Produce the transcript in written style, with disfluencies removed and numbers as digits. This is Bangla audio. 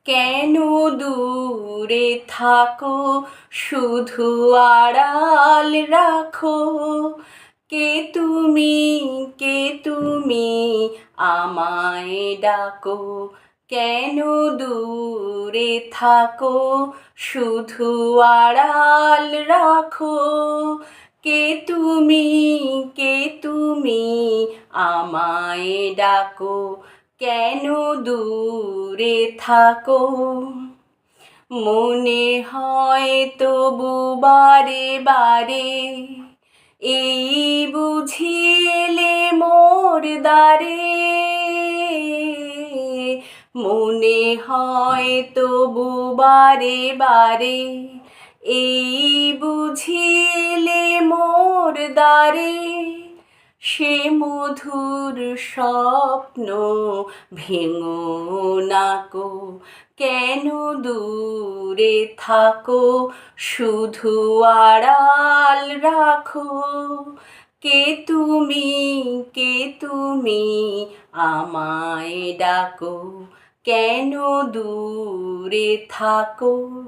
কেন দূরে থাকো, শুধু আড়াল রাখো। কে তুমি, কে তুমি, আমায় ডাকো। কেন দূরে থাকো, শুধু আড়াল রাখো। কে তুমি, কে তুমি, আমায় ডাকো। কেন দূরে থাকো। মনে হয় তবু বারে বারে, এই বুঝি এলে মোর দ্বারে। মনে হয় তবু বারে বারে, এই বুঝি এলে মোর দ্বারে। সে মধুর স্বপ্ন ভেঙো নাকো। কেন দূরে থাকো, শুধু আড়াল রাখো। কে তুমি, কে তুমি, আমায় ডাকো। কেন দূরে থাকো।